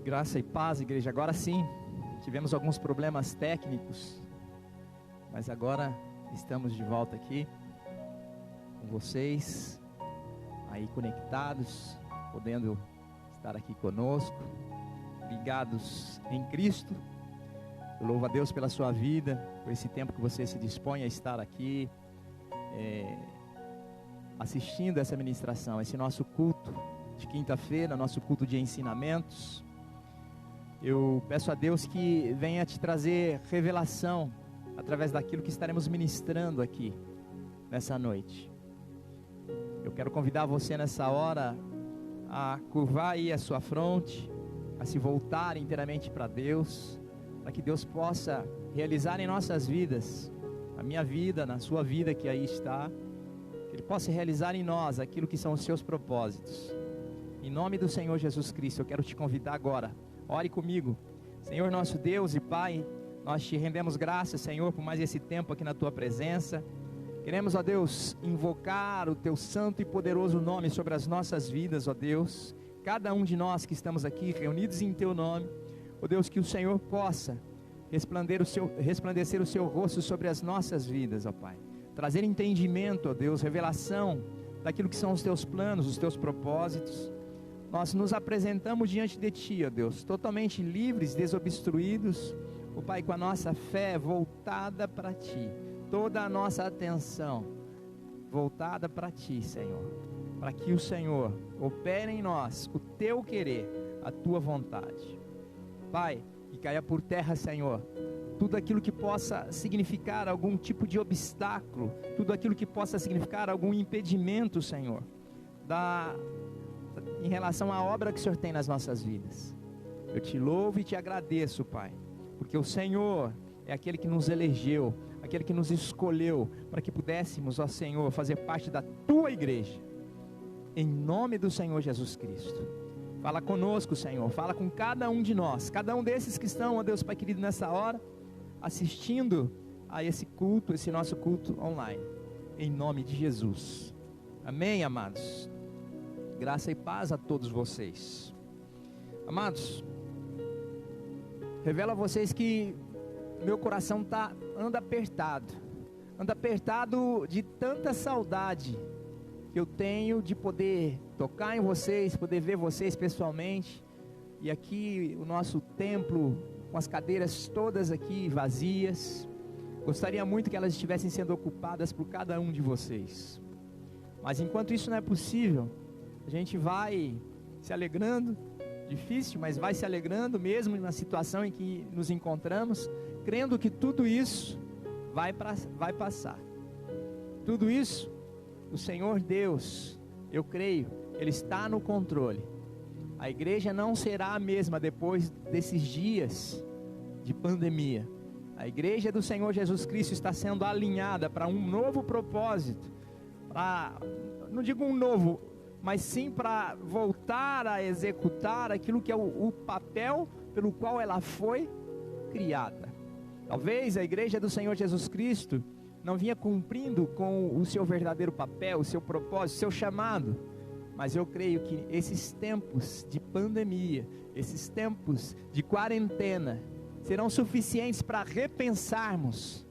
Graça e paz, igreja. Agora sim, tivemos alguns problemas técnicos, mas agora estamos de volta aqui com vocês, aí conectados, podendo estar aqui conosco, ligados em Cristo. Eu louvo a Deus pela sua vida, por esse tempo que você se dispõe a estar aqui, assistindo essa ministração, esse nosso culto de quinta-feira, nosso culto de ensinamentos. Eu peço a Deus que venha te trazer revelação através daquilo que estaremos ministrando aqui nessa noite. Eu quero convidar você nessa hora a curvar aí a sua fronte, a se voltar inteiramente para Deus, para que Deus possa realizar em nossas vidas, na minha vida, na sua vida que aí está, que Ele possa realizar em nós aquilo que são os seus propósitos. Em nome do Senhor Jesus Cristo, eu quero te convidar agora. Ore comigo. Senhor nosso Deus e Pai, nós te rendemos graças, Senhor, por mais esse tempo aqui na Tua presença. Queremos, ó Deus, invocar o Teu santo e poderoso nome sobre as nossas vidas, ó Deus. Cada um de nós que estamos aqui reunidos em Teu nome, ó Deus, que o Senhor possa resplandecer o Seu rosto sobre as nossas vidas, ó Pai. Trazer entendimento, ó Deus, revelação daquilo que são os Teus planos, os Teus propósitos. Nós nos apresentamos diante de Ti, ó Deus, totalmente livres, desobstruídos, ó Pai, com a nossa fé voltada para Ti, toda a nossa atenção voltada para Ti, Senhor, para que o Senhor opere em nós o Teu querer, a Tua vontade. Pai, que caia por terra, Senhor, tudo aquilo que possa significar algum tipo de obstáculo, tudo aquilo que possa significar algum impedimento, Senhor, em relação à obra que o Senhor tem nas nossas vidas. Eu te louvo e te agradeço, Pai, porque o Senhor é aquele que nos elegeu, aquele que nos escolheu, para que pudéssemos, ó Senhor, fazer parte da Tua igreja, em nome do Senhor Jesus Cristo. Fala conosco, Senhor, fala com cada um de nós, cada um desses que estão, ó Deus Pai querido, nessa hora, assistindo a esse culto, esse nosso culto online, em nome de Jesus. Amém, amados? Graça e paz a todos vocês. Amados, revelo a vocês que meu coração anda apertado de tanta saudade que eu tenho de poder tocar em vocês, poder ver vocês pessoalmente. E aqui o nosso templo, com as cadeiras todas aqui vazias, gostaria muito que elas estivessem sendo ocupadas por cada um de vocês. Mas enquanto isso não é possível, a gente vai se alegrando, difícil, mas vai se alegrando mesmo na situação em que nos encontramos, crendo que tudo isso vai passar. Tudo isso, o Senhor Deus, eu creio, Ele está no controle. A igreja não será a mesma depois desses dias de pandemia. A igreja do Senhor Jesus Cristo está sendo alinhada para um novo propósito, não digo um novo, mas sim para voltar a executar aquilo que é o papel pelo qual ela foi criada. Talvez a igreja do Senhor Jesus Cristo não vinha cumprindo com o seu verdadeiro papel, o seu propósito, o seu chamado, mas eu creio que esses tempos de pandemia, esses tempos de quarentena, serão suficientes para repensarmos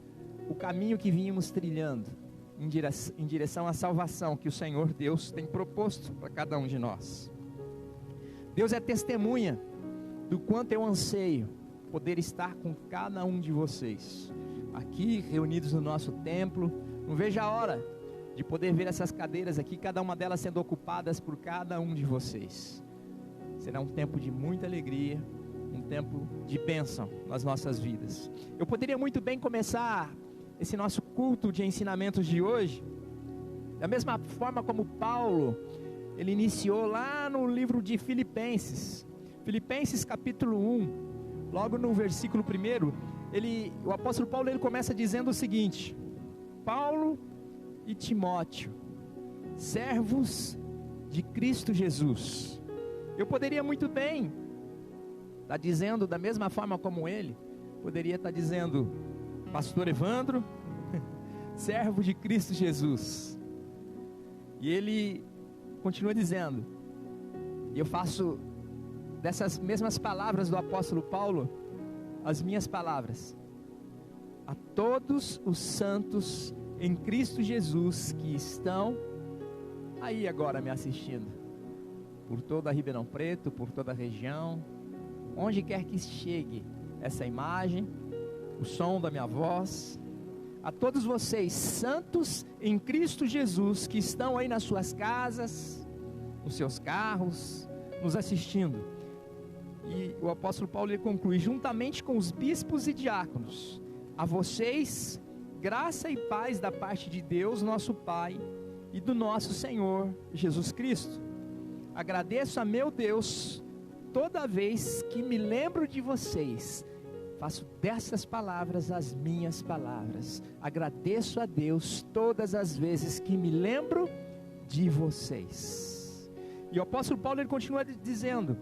o caminho que vínhamos trilhando, em direção à salvação que o Senhor Deus tem proposto para cada um de nós. Deus é testemunha do quanto eu anseio poder estar com cada um de vocês, aqui reunidos no nosso templo. Não vejo a hora de poder ver essas cadeiras aqui, cada uma delas sendo ocupadas por cada um de vocês. Será um tempo de muita alegria, um tempo de bênção nas nossas vidas. Eu poderia muito bem começar esse nosso culto de ensinamentos de hoje da mesma forma como Paulo, ele iniciou lá no livro de Filipenses capítulo 1, logo no versículo 1, o apóstolo Paulo, ele começa dizendo o seguinte: Paulo e Timóteo, servos de Cristo Jesus. Eu poderia muito bem estar dizendo da mesma forma como ele, poderia estar dizendo pastor Evandro, servo de Cristo Jesus. E ele continua dizendo, e eu faço dessas mesmas palavras do apóstolo Paulo, as minhas palavras: a todos os santos em Cristo Jesus que estão aí agora me assistindo, por toda a Ribeirão Preto, por toda a região, onde quer que chegue essa imagem, o som da minha voz, a todos vocês santos em Cristo Jesus que estão aí nas suas casas, nos seus carros, nos assistindo. E o apóstolo Paulo ele conclui: juntamente com os bispos e diáconos, a vocês graça e paz da parte de Deus nosso Pai e do nosso Senhor Jesus Cristo. Agradeço a meu Deus toda vez que me lembro de vocês. Faço dessas palavras as minhas palavras. Agradeço a Deus todas as vezes que me lembro de vocês. E o apóstolo Paulo ele continua dizendo: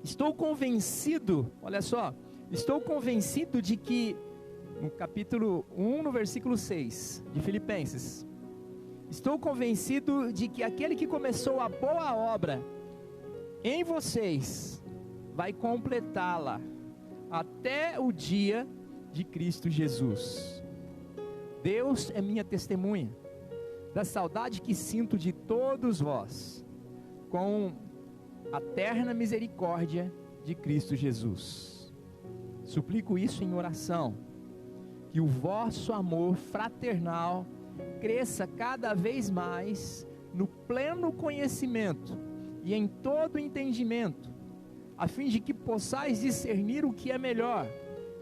estou convencido, olha só, estou convencido de que, no capítulo 1, no versículo 6 de Filipenses, estou convencido de que aquele que começou a boa obra em vocês vai completá-la até o dia de Cristo Jesus. Deus é minha testemunha da saudade que sinto de todos vós, com a terna misericórdia de Cristo Jesus. Suplico isso em oração, que o vosso amor fraternal cresça cada vez mais no pleno conhecimento e em todo entendimento, a fim de que possais discernir o que é melhor,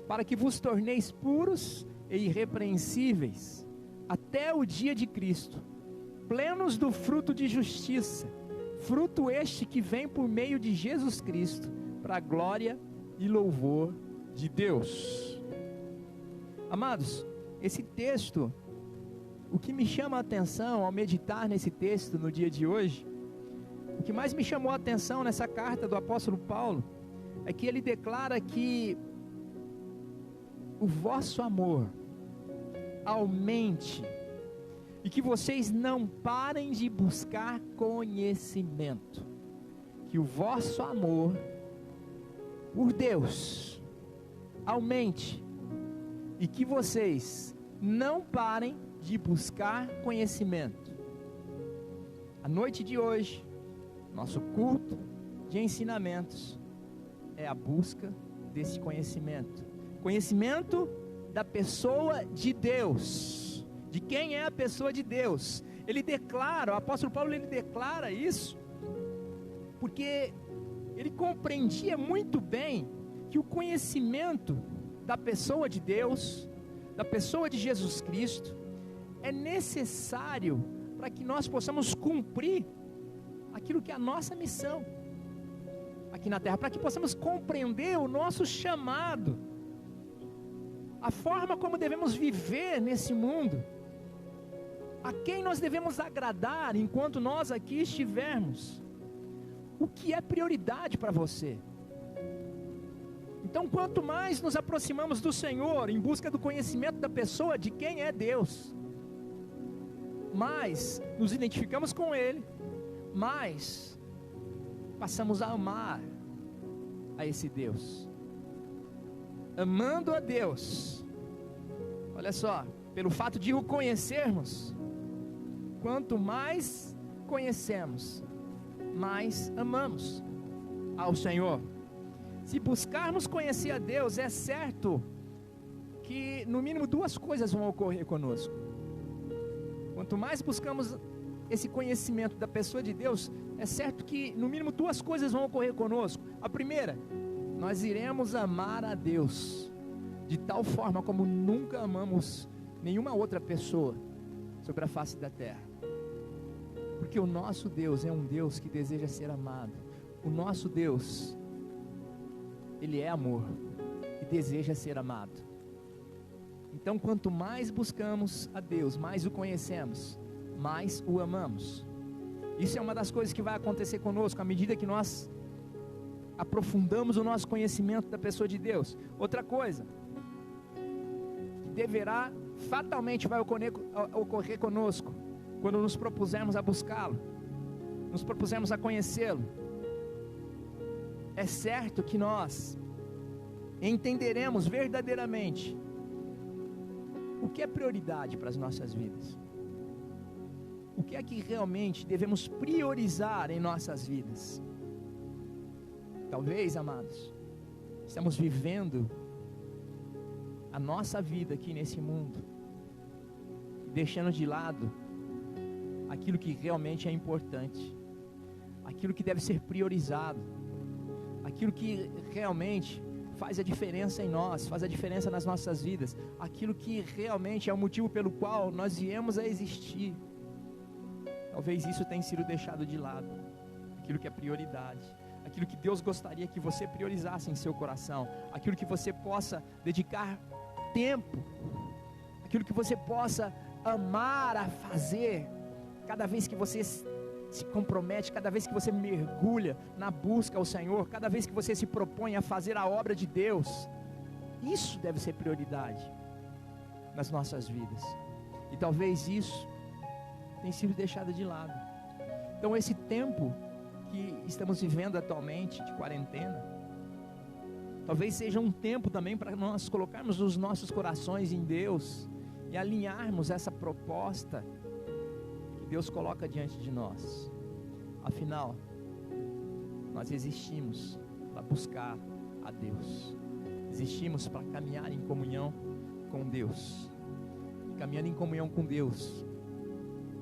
para que vos torneis puros e irrepreensíveis, até o dia de Cristo, plenos do fruto de justiça, fruto este que vem por meio de Jesus Cristo, para a glória e louvor de Deus. Amados, esse texto, o que me chama a atenção ao meditar nesse texto no dia de hoje, o que mais me chamou a atenção nessa carta do apóstolo Paulo, é que ele declara que o vosso amor aumente, e que vocês não parem de buscar conhecimento, que o vosso amor por Deus aumente, e que vocês não parem de buscar conhecimento. A noite de hoje, nosso culto de ensinamentos é a busca desse conhecimento, conhecimento da pessoa de Deus, de quem é a pessoa de Deus. Ele declara, o apóstolo Paulo ele declara isso, porque ele compreendia muito bem que o conhecimento da pessoa de Deus, da pessoa de Jesus Cristo, é necessário para que nós possamos cumprir aquilo que é a nossa missão aqui na terra, para que possamos compreender o nosso chamado, a forma como devemos viver nesse mundo, a quem nós devemos agradar enquanto nós aqui estivermos, o que é prioridade para você. Então, quanto mais nos aproximamos do Senhor em busca do conhecimento da pessoa de quem é Deus, mais nos identificamos com Ele, mais passamos a amar a esse Deus. Amando a Deus, olha só, pelo fato de o conhecermos, quanto mais conhecemos, mais amamos ao Senhor. Se buscarmos conhecer a Deus, é certo que no mínimo duas coisas vão ocorrer conosco. Quanto mais buscamos esse conhecimento da pessoa de Deus, é certo que no mínimo duas coisas vão ocorrer conosco. A primeira, nós iremos amar a Deus de tal forma como nunca amamos nenhuma outra pessoa sobre a face da terra, porque o nosso Deus é um Deus que deseja ser amado. O nosso Deus, Ele é amor e deseja ser amado. Então, quanto mais buscamos a Deus, mais o conhecemos, mais o amamos. Isso é uma das coisas que vai acontecer conosco à medida que nós aprofundamos o nosso conhecimento da pessoa de Deus. Outra coisa que deverá, fatalmente vai ocorrer conosco, quando nos propusermos a buscá-lo, nos propusermos a conhecê-lo, é certo que nós entenderemos verdadeiramente o que é prioridade para as nossas vidas. O que é que realmente devemos priorizar em nossas vidas? Talvez, amados, estamos vivendo a nossa vida aqui nesse mundo, deixando de lado aquilo que realmente é importante, aquilo que deve ser priorizado, aquilo que realmente faz a diferença em nós, faz a diferença nas nossas vidas, aquilo que realmente é o motivo pelo qual nós viemos a existir. Talvez isso tenha sido deixado de lado, aquilo que é prioridade, aquilo que Deus gostaria que você priorizasse em seu coração, aquilo que você possa dedicar tempo, aquilo que você possa amar a fazer, cada vez que você se compromete, cada vez que você mergulha na busca ao Senhor, cada vez que você se propõe a fazer a obra de Deus. Isso deve ser prioridade nas nossas vidas, e talvez isso tenha sido deixado de lado. Então esse tempo que estamos vivendo atualmente de quarentena, talvez seja um tempo também para nós colocarmos os nossos corações em Deus e alinharmos essa proposta que Deus coloca diante de nós. Afinal, nós existimos para buscar a Deus, existimos para caminhar em comunhão com Deus, e caminhando em comunhão com Deus,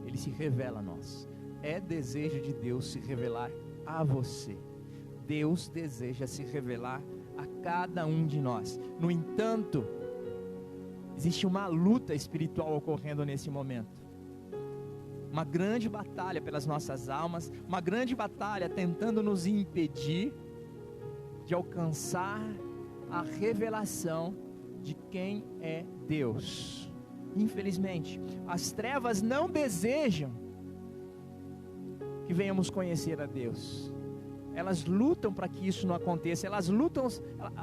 Ele se revela a nós. É desejo de Deus se revelar a você. Deus deseja se revelar a cada um de nós. No entanto, existe uma luta espiritual ocorrendo nesse momento, uma grande batalha pelas nossas almas, uma grande batalha tentando nos impedir de alcançar a revelação de quem é Deus. Infelizmente, as trevas não desejam que venhamos conhecer a Deus. Elas lutam para que isso não aconteça. Elas lutam,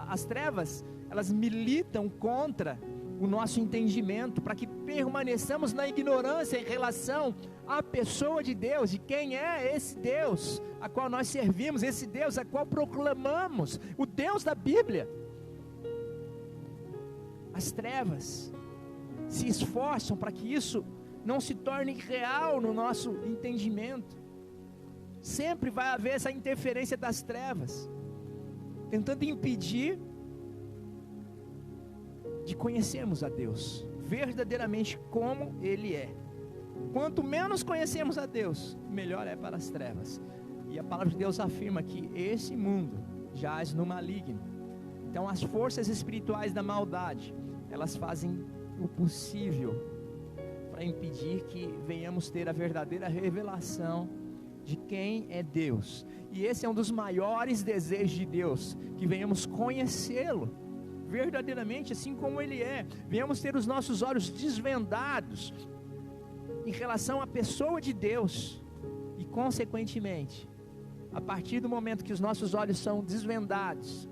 as trevas, elas militam contra o nosso entendimento, para que permaneçamos na ignorância em relação à pessoa de Deus, de quem é esse Deus a qual nós servimos, esse Deus a qual proclamamos, o Deus da Bíblia. As trevas se esforçam para que isso não se torne real no nosso entendimento. Sempre vai haver essa interferência das trevas, tentando impedir de conhecermos a Deus verdadeiramente como Ele é. Quanto menos conhecemos a Deus, melhor é para as trevas. E a palavra de Deus afirma que esse mundo jaz no maligno. Então as forças espirituais da maldade, elas fazem o possível para impedir que venhamos ter a verdadeira revelação de quem é Deus. E esse é um dos maiores desejos de Deus, que venhamos conhecê-lo verdadeiramente assim como Ele é. Venhamos ter os nossos olhos desvendados em relação à pessoa de Deus, e consequentemente, a partir do momento que os nossos olhos são desvendados,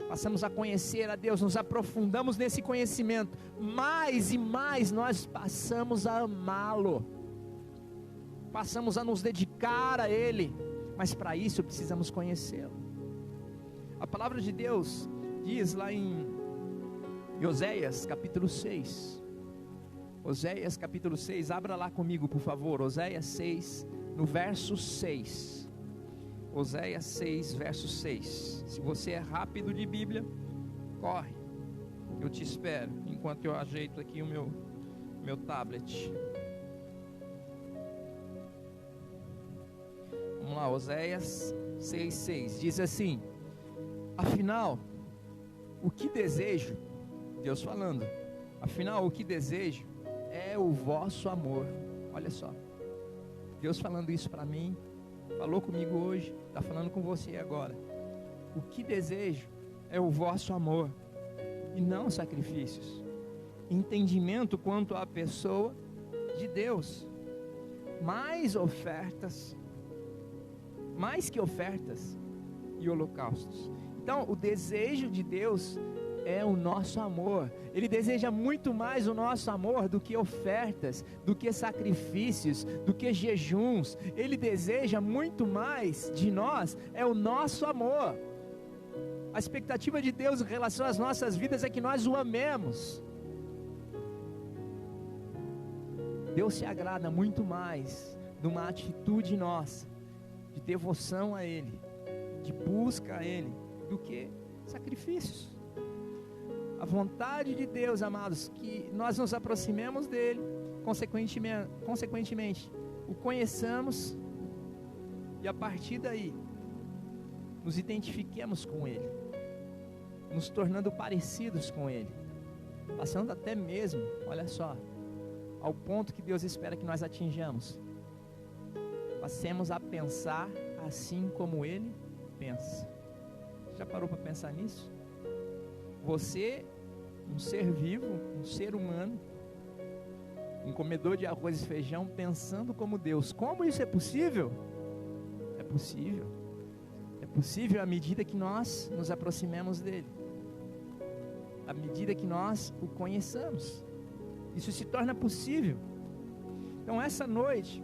passamos a conhecer a Deus, nos aprofundamos nesse conhecimento, mais e mais nós passamos a amá-lo, passamos a nos dedicar a Ele, mas para isso precisamos conhecê-lo. A palavra de Deus diz lá em Oséias capítulo 6, Oséias capítulo 6, abra lá comigo por favor, Oséias 6, no verso 6, Oséias 6, verso 6, se você é rápido de Bíblia, corre, eu te espero, enquanto eu ajeito aqui o meu tablet. Vamos lá, Oséias 6, 6, diz assim: afinal, o que desejo, Deus falando, afinal o que desejo é o vosso amor. Olha só, Deus falando isso para mim, falou comigo hoje, está falando com você agora. O que desejo é o vosso amor, e não sacrifícios, entendimento quanto à pessoa de Deus, mais que ofertas e holocaustos. Então o desejo de Deus é o nosso amor. Ele deseja muito mais o nosso amor do que ofertas, do que sacrifícios, do que jejuns. Ele deseja muito mais de nós, é o nosso amor. A expectativa de Deus em relação às nossas vidas é que nós o amemos. Deus se agrada muito mais de uma atitude nossa, de devoção a Ele, de busca a Ele, do que sacrifícios. A vontade de Deus, amados, que nós nos aproximemos dEle, consequentemente, o conheçamos, e a partir daí, nos identifiquemos com Ele, nos tornando parecidos com Ele, passando até mesmo, olha só, ao ponto que Deus espera que nós atinjamos, passemos a pensar assim como Ele pensa. Já parou para pensar nisso? Você, um ser vivo, um ser humano, um comedor de arroz e feijão, pensando como Deus. Como isso é possível? É possível. É possível à medida que nós nos aproximemos dEle, à medida que nós o conheçamos. Isso se torna possível. Então essa noite,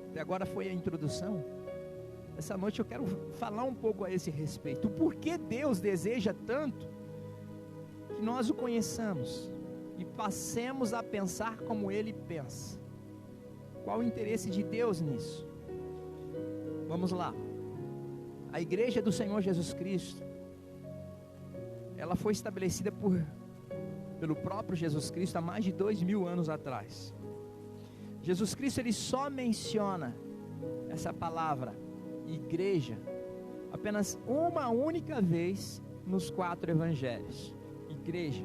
até agora foi a introdução, essa noite eu quero falar um pouco a esse respeito. Por que Deus deseja tanto que nós o conheçamos e passemos a pensar como Ele pensa? Qual o interesse de Deus nisso? Vamos lá. A igreja do Senhor Jesus Cristo, ela foi estabelecida pelo próprio Jesus Cristo há mais de 2000 anos atrás. Jesus Cristo, ele só menciona essa palavra igreja apenas uma única vez nos 4 evangelhos. Igreja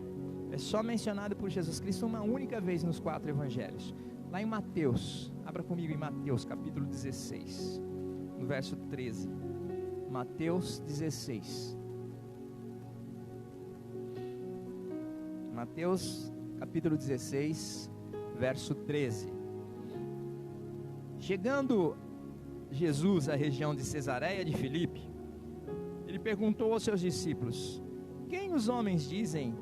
é só mencionado por Jesus Cristo uma única vez nos 4 evangelhos. Lá em Mateus, abra comigo em Mateus capítulo 16, no verso 13. Mateus 16. Mateus capítulo 16, verso 13. Chegando Jesus à região de Cesareia de Filipe, ele perguntou aos seus discípulos: quem os homens dizem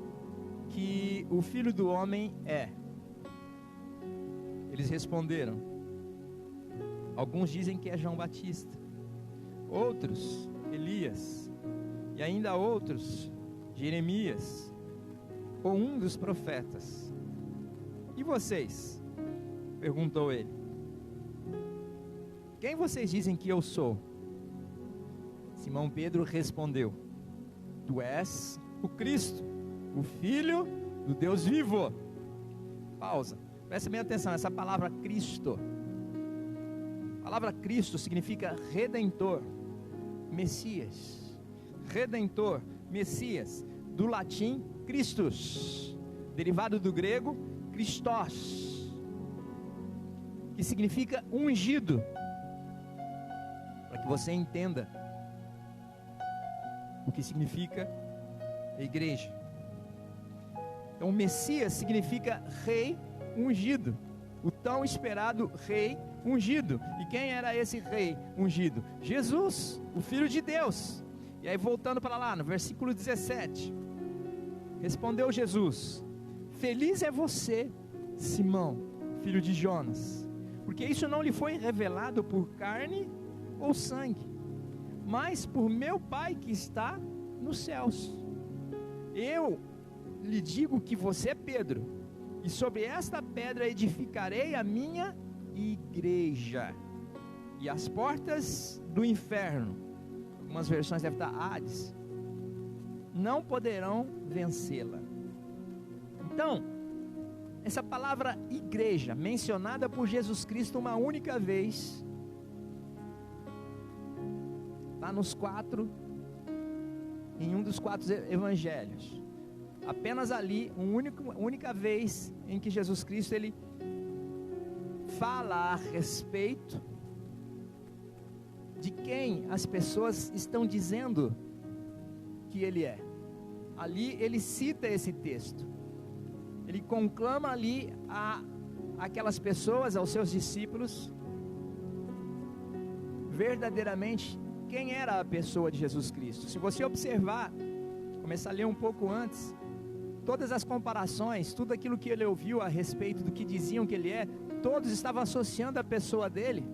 que o Filho do Homem é? Eles responderam: alguns dizem que é João Batista, outros Elias, e ainda outros Jeremias, ou um dos profetas. E vocês? Perguntou ele: quem vocês dizem que eu sou? Simão Pedro respondeu: tu és o Cristo, o Filho do Deus vivo. Pausa, presta bem atenção, essa palavra Cristo, a palavra Cristo significa Redentor, Messias. Redentor, Messias, do latim Christus, derivado do grego Christos, que significa ungido. Para que você entenda o que significa a igreja. Então, Messias significa rei ungido, o tão esperado rei ungido. E quem era esse rei ungido? Jesus, o Filho de Deus. E aí, voltando para lá, no versículo 17, respondeu Jesus: feliz é você, Simão, filho de Jonas, porque isso não lhe foi revelado por carne ou sangue, mas por meu Pai que está nos céus. Eu lhe digo que você é Pedro, e sobre esta pedra edificarei a minha igreja, e as portas do inferno, algumas versões devem estar Hades, não poderão vencê-la. Então, essa palavra igreja, mencionada por Jesus Cristo uma única vez, está em um dos 4 evangelhos. Apenas ali, única vez em que Jesus Cristo ele fala a respeito de quem as pessoas estão dizendo que ele é. Ali ele cita esse texto. Ele conclama ali aquelas pessoas, aos seus discípulos, verdadeiramente quem era a pessoa de Jesus Cristo. Se você observar começar a ler um pouco antes, todas as comparações, tudo aquilo que ele ouviu a respeito do que diziam que ele é, todos estavam associando a pessoa dele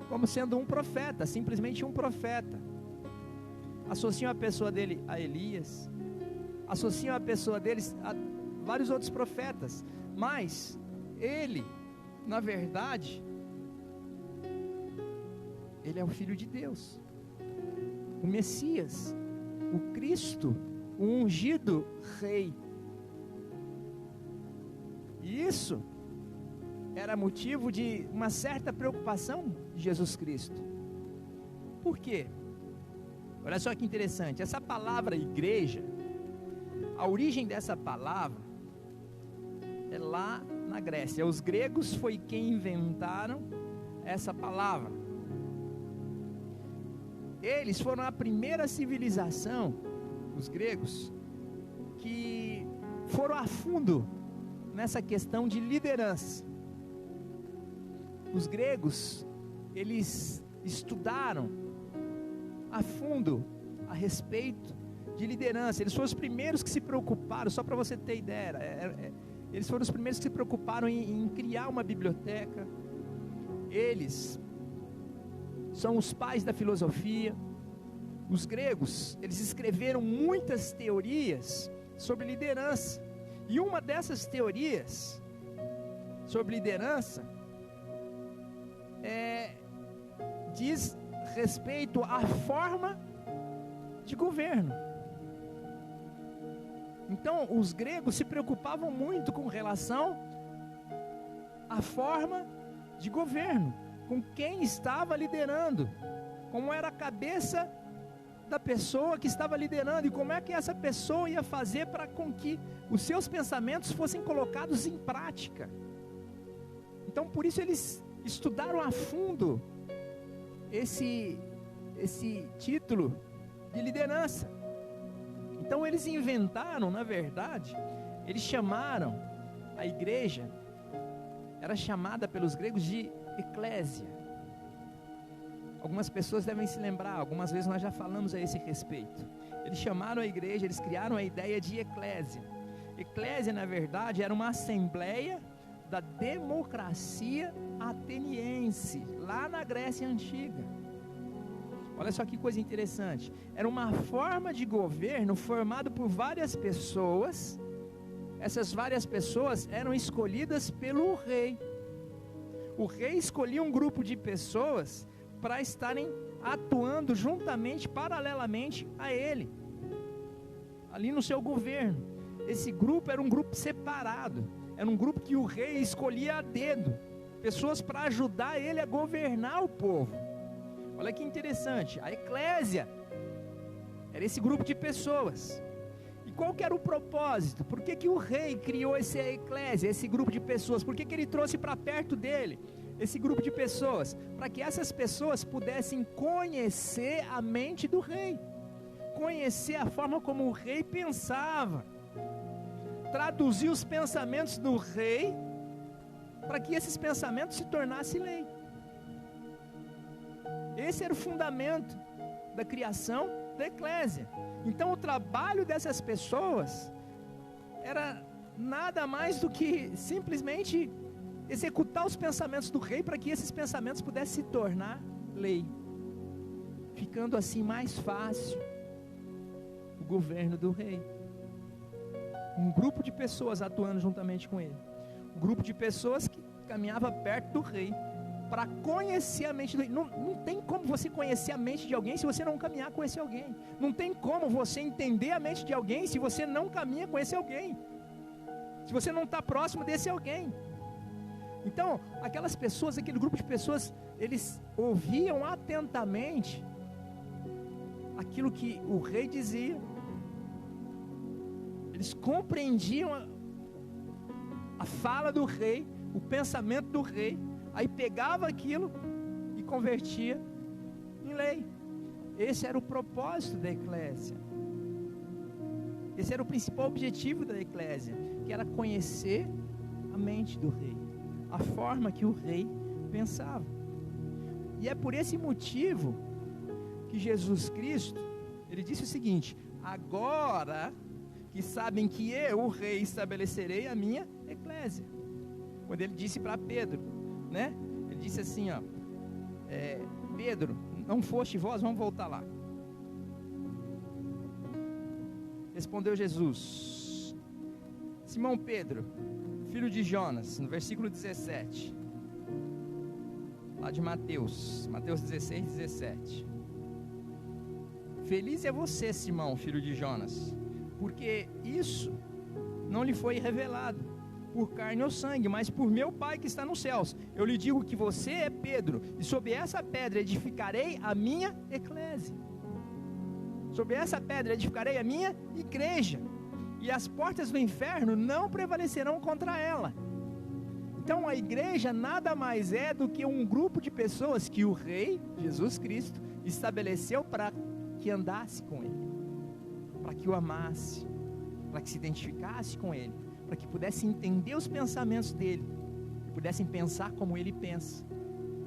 como sendo um profeta, simplesmente um profeta. Associam a pessoa dele a Elias, associam a pessoa deles a vários outros profetas, mas ele, na verdade, ele é o Filho de Deus, o Messias, o Cristo, o ungido Rei. E isso era motivo de uma certa preocupação de Jesus Cristo. Por quê? Olha só que interessante, essa palavra igreja, a origem dessa palavra é lá na Grécia. Os gregos foi quem inventaram essa palavra. Eles foram a primeira civilização, os gregos, que foram a fundo nessa questão de liderança. Os gregos, eles estudaram a fundo a respeito de liderança. Eles foram os primeiros que se preocuparam, só para você ter ideia, eles foram os primeiros que se preocuparam em criar uma biblioteca. Eles são os pais da filosofia. Os gregos, eles escreveram muitas teorias sobre liderança, e uma dessas teorias sobre liderança diz respeito à forma de governo. Então, os gregos se preocupavam muito com relação à forma de governo, com quem estava liderando, como era a cabeça da pessoa que estava liderando, e como é que essa pessoa ia fazer para com que os seus pensamentos fossem colocados em prática. Então, por isso eles estudaram a fundo esse título de liderança. Então eles inventaram, na verdade, eles chamaram a igreja, era chamada pelos gregos de eclésia. Algumas pessoas devem se lembrar, algumas vezes nós já falamos a esse respeito. Eles chamaram a igreja, eles criaram a ideia de eclésia. Eclésia, na verdade, era uma assembleia da democracia ateniense, lá na Grécia Antiga. Olha só que coisa interessante. Era uma forma de governo formada por várias pessoas. Essas várias pessoas eram escolhidas pelo rei. O rei escolhia um grupo de pessoas para estarem atuando juntamente, paralelamente a ele, ali no seu governo. Esse grupo era um grupo separado, era um grupo que o rei escolhia a dedo, pessoas para ajudar ele a governar o povo. Olha que interessante, a eclésia era esse grupo de pessoas. E qual que era o propósito? Por que o rei criou essa eclésia, esse grupo de pessoas? Por que ele trouxe para perto dele esse grupo de pessoas? Para que essas pessoas pudessem conhecer a mente do rei, conhecer a forma como o rei pensava, traduzir os pensamentos do rei, para que esses pensamentos se tornassem lei. Esse era o fundamento da criação da eclésia. Então o trabalho dessas pessoas era nada mais do que simplesmente executar os pensamentos do rei, para que esses pensamentos pudessem se tornar lei, ficando assim mais fácil o governo do rei. Um grupo de pessoas atuando juntamente com ele, um grupo de pessoas que caminhava perto do rei, para conhecer a mente do rei. Não tem como você conhecer a mente de alguém se você não caminhar com esse alguém. Não tem como você entender a mente de alguém se você não caminha com esse alguém, se você não está próximo desse alguém. Então, aquelas pessoas, aquele grupo de pessoas, eles ouviam atentamente aquilo que o rei dizia, eles compreendiam a fala do rei, o pensamento do rei, aí pegava aquilo e convertia em lei. Esse era o propósito da eclésia, esse era o principal objetivo da eclésia, que era conhecer a mente do rei, a forma que o rei pensava. E é por esse motivo que Jesus Cristo, ele disse o seguinte: agora que sabem que eu, o rei, estabelecerei a minha eclésia. Quando ele disse para Pedro, né? Ele disse assim, ó, Pedro, não foste vós, vamos voltar lá. Respondeu Jesus: Simão Pedro, filho de Jonas, no versículo 17, lá de Mateus 16, 17. Feliz é você, Simão, filho de Jonas, porque isso não lhe foi revelado por carne ou sangue, mas por meu Pai que está nos céus. Eu lhe digo que você é Pedro, e sobre essa pedra edificarei a minha eclésia. Sobre essa pedra edificarei a minha igreja, e as portas do inferno não prevalecerão contra ela. Então a igreja nada mais é do que um grupo de pessoas que o Rei, Jesus Cristo, estabeleceu para que andasse com Ele, para que o amasse, para que se identificasse com Ele, para que pudesse entender os pensamentos dEle, e pudessem pensar como Ele pensa,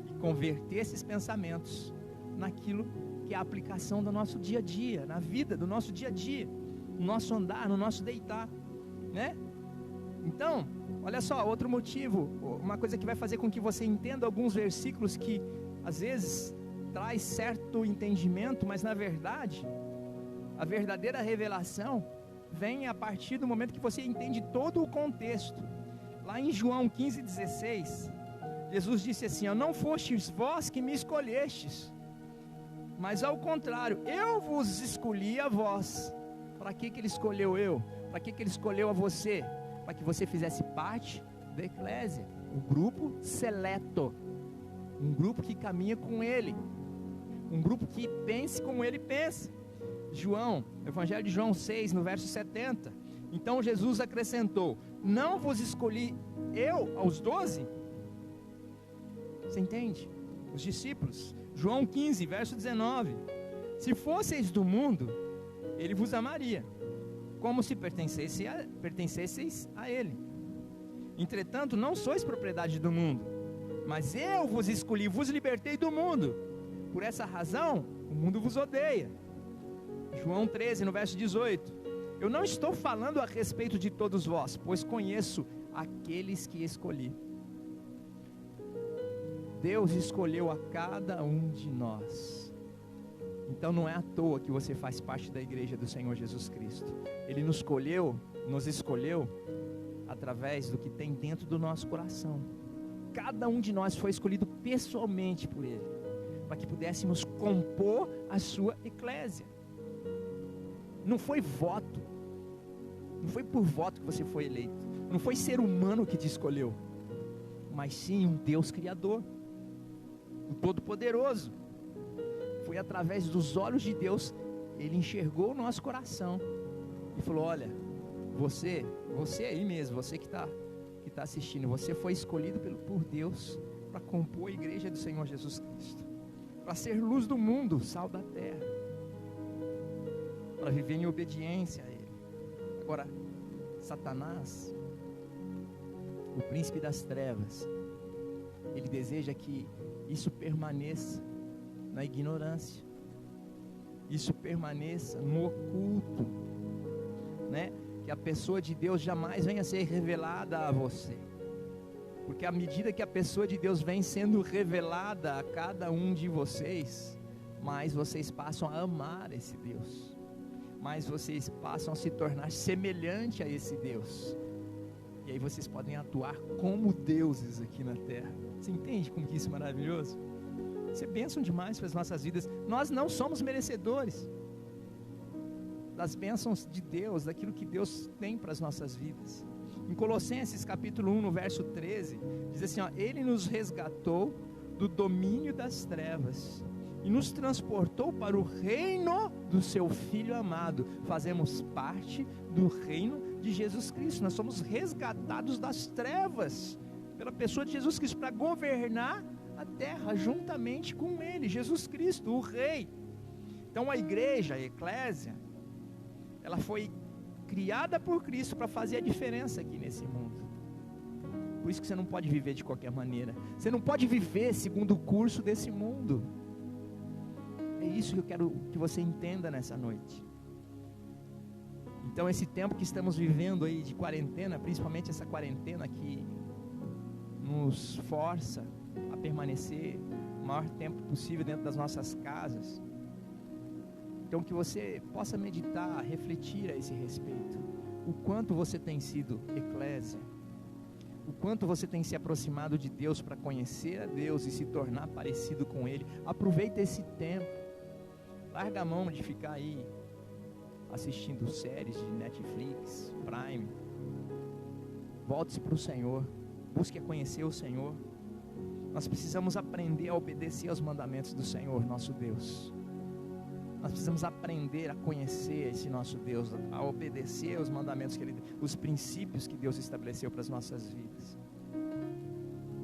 e converter esses pensamentos naquilo que é a aplicação do nosso dia a dia, na vida do nosso dia a dia, no nosso andar, no nosso deitar, né? Então, olha só, outro motivo, uma coisa que vai fazer com que você entenda alguns versículos que às vezes traz certo entendimento, mas na verdade, a verdadeira revelação vem a partir do momento que você entende todo o contexto. Lá em João 15,16, Jesus disse assim, ó, não fostes vós que me escolhestes, mas ao contrário, eu vos escolhi a vós. Para que Ele escolheu eu? Para que Ele escolheu a você? Para que você fizesse parte da eclésia, um grupo seleto, um grupo que caminha com Ele, um grupo que pense como Ele pensa. Evangelho de João 6, no verso 70, então Jesus acrescentou, não vos escolhi eu aos 12? Você entende? Os discípulos. João 15, verso 19, se fosseis do mundo, Ele vos amaria, como se pertencesseis a Ele. Entretanto, não sois propriedade do mundo, mas eu vos escolhi, vos libertei do mundo. Por essa razão, o mundo vos odeia. João 13, no verso 18, eu não estou falando a respeito de todos vós, pois conheço aqueles que escolhi. Deus escolheu a cada um de nós. Então não é à toa que você faz parte da igreja do Senhor Jesus Cristo. Ele nos escolheu através do que tem dentro do nosso coração. Cada um de nós foi escolhido pessoalmente por Ele, para que pudéssemos compor a sua eclésia. Não foi voto, não foi por voto que você foi eleito, não foi ser humano que te escolheu, mas sim um Deus Criador, o Todo-Poderoso. Foi através dos olhos de Deus, Ele enxergou o nosso coração e falou, olha, você aí mesmo, você que está assistindo, você foi escolhido por Deus para compor a igreja do Senhor Jesus Cristo, para ser luz do mundo, sal da terra, para viver em obediência a Ele. Agora, Satanás, o príncipe das trevas, ele deseja que isso permaneça na ignorância, isso permaneça no oculto, né? Que a pessoa de Deus jamais venha a ser revelada a você, porque à medida que a pessoa de Deus vem sendo revelada a cada um de vocês, mais vocês passam a amar esse Deus, mais vocês passam a se tornar semelhante a esse Deus, e aí vocês podem atuar como deuses aqui na terra. Você entende como que isso é maravilhoso? Isso é bênção demais para as nossas vidas. Nós não somos merecedores das bênçãos de Deus, daquilo que Deus tem para as nossas vidas. Em Colossenses capítulo 1, no verso 13, diz assim, ó, Ele nos resgatou do domínio das trevas e nos transportou para o reino do seu Filho amado. Fazemos parte do reino de Jesus Cristo. Nós somos resgatados das trevas pela pessoa de Jesus Cristo, para governar a terra juntamente com Ele, Jesus Cristo, o Rei. Então a igreja, a eclésia, ela foi criada por Cristo para fazer a diferença aqui nesse mundo. Por isso que você não pode viver de qualquer maneira, você não pode viver segundo o curso desse mundo. É isso que eu quero que você entenda nessa noite. Então esse tempo que estamos vivendo aí de quarentena, principalmente essa quarentena que nos força a permanecer o maior tempo possível dentro das nossas casas. Então que você possa meditar, refletir a esse respeito. O quanto você tem sido eclésia, o quanto você tem se aproximado de Deus para conhecer a Deus e se tornar parecido com Ele. Aproveita esse tempo, larga a mão de ficar aí assistindo séries de Netflix, Prime. Volte-se para o Senhor, busque conhecer o Senhor. Nós precisamos aprender a obedecer aos mandamentos do Senhor, nosso Deus. Nós precisamos aprender a conhecer esse nosso Deus, a obedecer aos mandamentos que Ele, os princípios que Deus estabeleceu para as nossas vidas.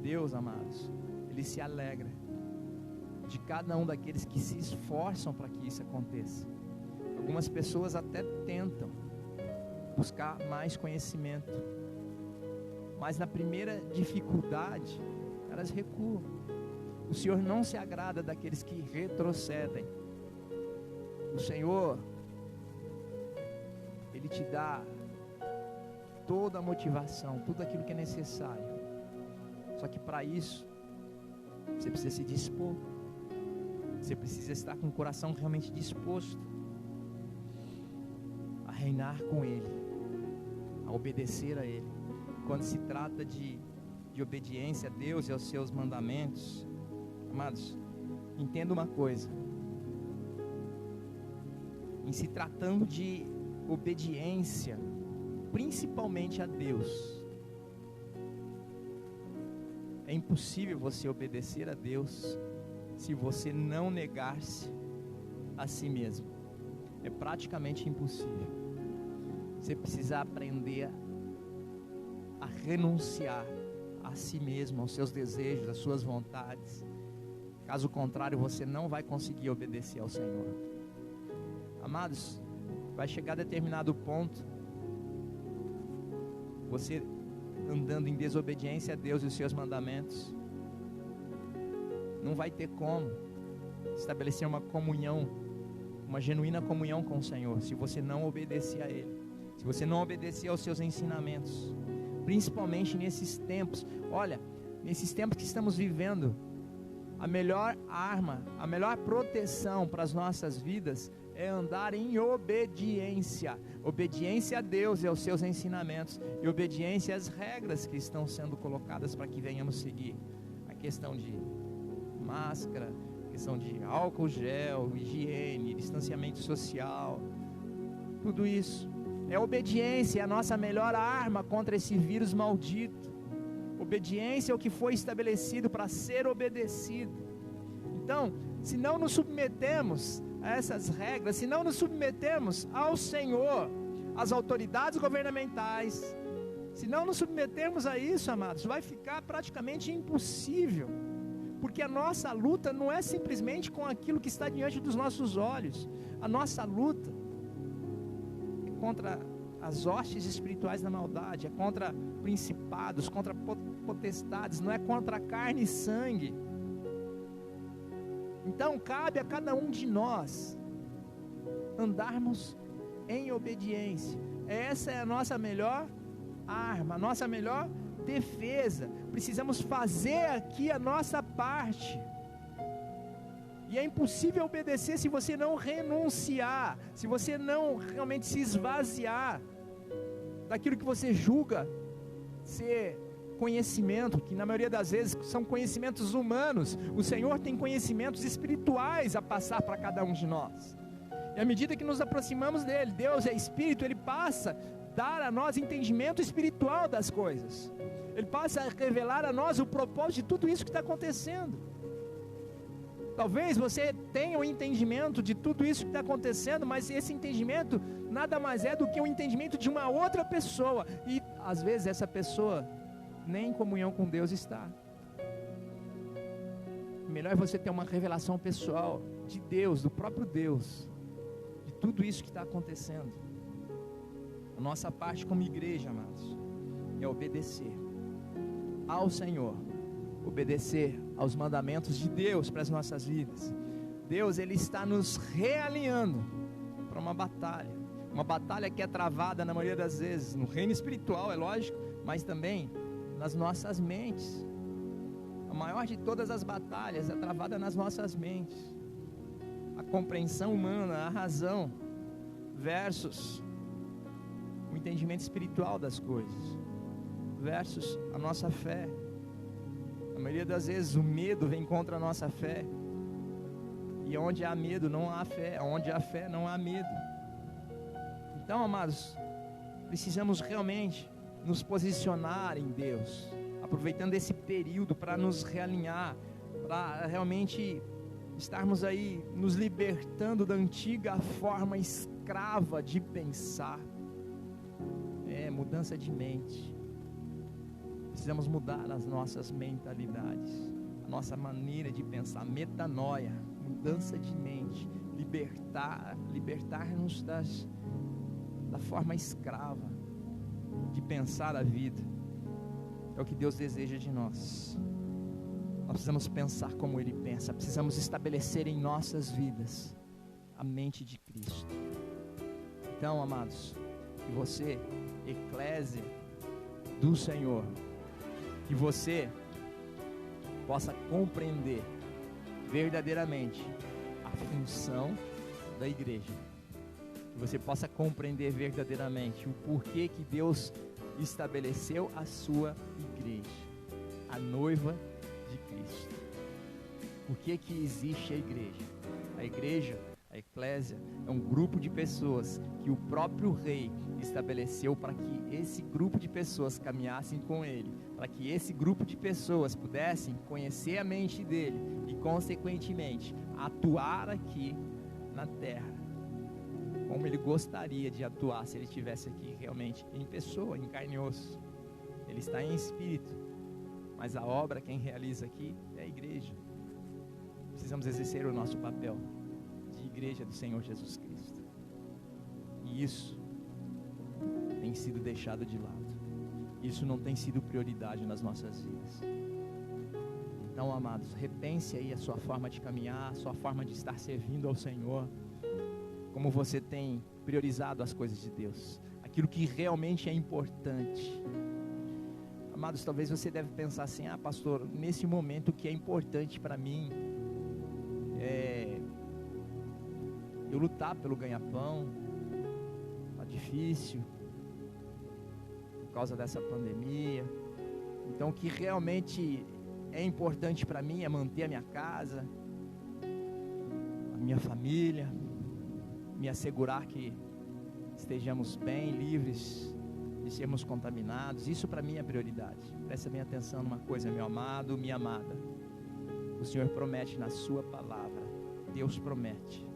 Deus, amados, Ele se alegra de cada um daqueles que se esforçam para que isso aconteça. Algumas pessoas até tentam buscar mais conhecimento, mas na primeira dificuldade, elas recuam. O Senhor não se agrada daqueles que retrocedem. O Senhor, Ele te dá toda a motivação, tudo aquilo que é necessário. Só que para isso, você precisa se dispor. Você precisa estar com o coração realmente disposto a reinar com Ele, a obedecer a Ele. Quando se trata de obediência a Deus e aos seus mandamentos, amados, entenda uma coisa: em se tratando de obediência, principalmente a Deus, é impossível você obedecer a Deus se você não negar-se a si mesmo. É praticamente impossível. Você precisa aprender a renunciar a si mesmo, aos seus desejos, às suas vontades. Caso contrário, você não vai conseguir obedecer ao Senhor. Amados, vai chegar a determinado ponto, você andando em desobediência a Deus e os seus mandamentos, não vai ter como estabelecer uma comunhão, uma genuína comunhão com o Senhor, se você não obedecer a Ele, se você não obedecer aos seus ensinamentos, principalmente nesses tempos. Olha, nesses tempos que estamos vivendo, a melhor arma, a melhor proteção para as nossas vidas é andar em obediência. Obediência a Deus e aos seus ensinamentos, e obediência às regras que estão sendo colocadas para que venhamos seguir. A questão de máscara, a questão de álcool gel, higiene, distanciamento social, tudo isso. É obediência, é a nossa melhor arma contra esse vírus maldito. Obediência é o que foi estabelecido para ser obedecido. Então, se não nos submetemos a essas regras, se não nos submetemos ao Senhor, às autoridades governamentais, se não nos submetermos a isso, amados, vai ficar praticamente impossível, porque a nossa luta não é simplesmente com aquilo que está diante dos nossos olhos. A nossa luta é contra as hostes espirituais da maldade, é contra principados, contra potestades, não é contra carne e sangue. Então cabe a cada um de nós andarmos em obediência. Essa é a nossa melhor arma, a nossa melhor defesa. Precisamos fazer aqui a nossa parte. E é impossível obedecer se você não renunciar, se você não realmente se esvaziar daquilo que você julga ser conhecimento, que na maioria das vezes são conhecimentos humanos. O Senhor tem conhecimentos espirituais a passar para cada um de nós. E à medida que nos aproximamos dele, Deus é Espírito, Ele passa a dar a nós entendimento espiritual das coisas. Ele passa a revelar a nós o propósito de tudo isso que está acontecendo. Talvez você tenha um entendimento de tudo isso que está acontecendo, mas esse entendimento nada mais é do que um entendimento de uma outra pessoa. E às vezes essa pessoa nem em comunhão com Deus está. Melhor é você ter uma revelação pessoal de Deus, do próprio Deus, de tudo isso que está acontecendo. A nossa parte como igreja, amados, é obedecer ao Senhor, obedecer aos mandamentos de Deus para as nossas vidas. Deus, Ele está nos realinhando para uma Uma batalha que é travada na maioria das vezes no reino espiritual, é lógico, mas também nas nossas mentes. A maior de todas as batalhas é travada nas nossas mentes. A compreensão humana, a razão, versus o entendimento espiritual das coisas, versus a nossa fé. A maioria das vezes o medo vem contra a nossa fé. E onde há medo não há fé, onde há fé não há medo. Então, amados, precisamos realmente nos posicionar em Deus, aproveitando esse período para nos realinhar, para realmente estarmos aí nos libertando da antiga forma escrava de pensar. Mudança de mente. Precisamos mudar as nossas mentalidades, a nossa maneira de pensar, metanoia, mudança de mente, libertar-nos da forma escrava de pensar a vida. É o que Deus deseja de nós. Nós precisamos pensar como Ele pensa, precisamos estabelecer em nossas vidas a mente de Cristo. Então, amados, que você, eclésia do Senhor, que você possa compreender verdadeiramente a função da igreja, que você possa compreender verdadeiramente o porquê que Deus estabeleceu a sua igreja, a noiva de Cristo. Por que que existe a igreja? A igreja, a eclésia, é um grupo de pessoas que o próprio rei estabeleceu para que esse grupo de pessoas caminhassem com ele, para que esse grupo de pessoas pudessem conhecer a mente dele e, consequentemente, atuar aqui na terra como ele gostaria de atuar se ele estivesse aqui realmente em pessoa, em carne e osso. Ele está em espírito, mas a obra quem realiza aqui é a igreja. Precisamos exercer o nosso papel de igreja do Senhor Jesus Cristo, e isso tem sido deixado de lado. Isso não tem sido prioridade nas nossas vidas. Então, amados, repense aí a sua forma de caminhar, a sua forma de estar servindo ao Senhor, como você tem priorizado as coisas de Deus, aquilo que realmente é importante. Amados, talvez você deve pensar assim: pastor, nesse momento o que é importante para mim é eu lutar pelo ganha-pão, tá difícil por causa dessa pandemia. Então o que realmente é importante para mim é manter a minha casa, a minha família, me assegurar que estejamos bem, livres de sermos contaminados. Isso para mim é prioridade. Presta bem atenção numa coisa, meu amado, minha amada. O Senhor promete na sua palavra, Deus promete,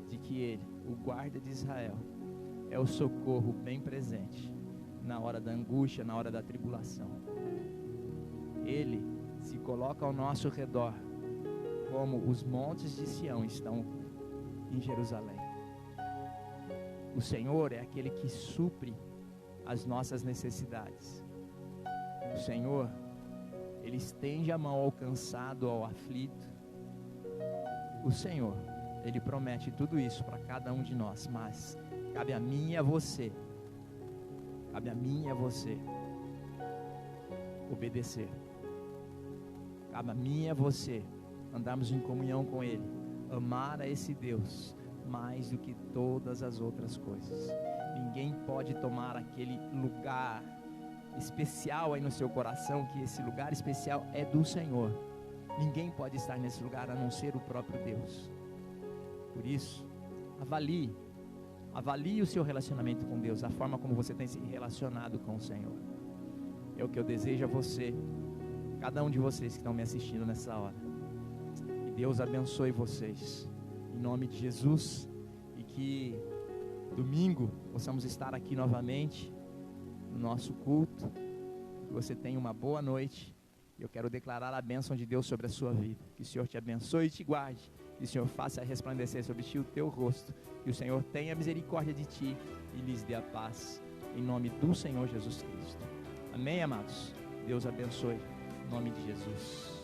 de que Ele, o guarda de Israel, é o socorro bem presente na hora da angústia, na hora da tribulação. Ele se coloca ao nosso redor, como os montes de Sião estão em Jerusalém. O Senhor é aquele que supre as nossas necessidades. O Senhor, Ele estende a mão ao cansado, ao aflito. O Senhor, Ele promete tudo isso para cada um de nós, mas cabe a mim e a você, obedecer. Cabe a mim e a você andarmos em comunhão com Ele, amar a esse Deus mais do que todas as outras coisas. Ninguém pode tomar aquele lugar especial aí no seu coração, que esse lugar especial é do Senhor. Ninguém pode estar nesse lugar a não ser o próprio Deus. Por isso, avalie o seu relacionamento com Deus, a forma como você tem se relacionado com o Senhor. É o que eu desejo a você, cada um de vocês que estão me assistindo nessa hora. Que Deus abençoe vocês, em nome de Jesus, e que domingo possamos estar aqui novamente no nosso culto. Que você tenha uma boa noite. Eu quero declarar a bênção de Deus sobre a sua vida. Que o Senhor te abençoe e te guarde. Que o Senhor faça resplandecer sobre ti o teu rosto. Que o Senhor tenha misericórdia de ti e lhes dê a paz. Em nome do Senhor Jesus Cristo. Amém, amados? Deus abençoe. Em nome de Jesus.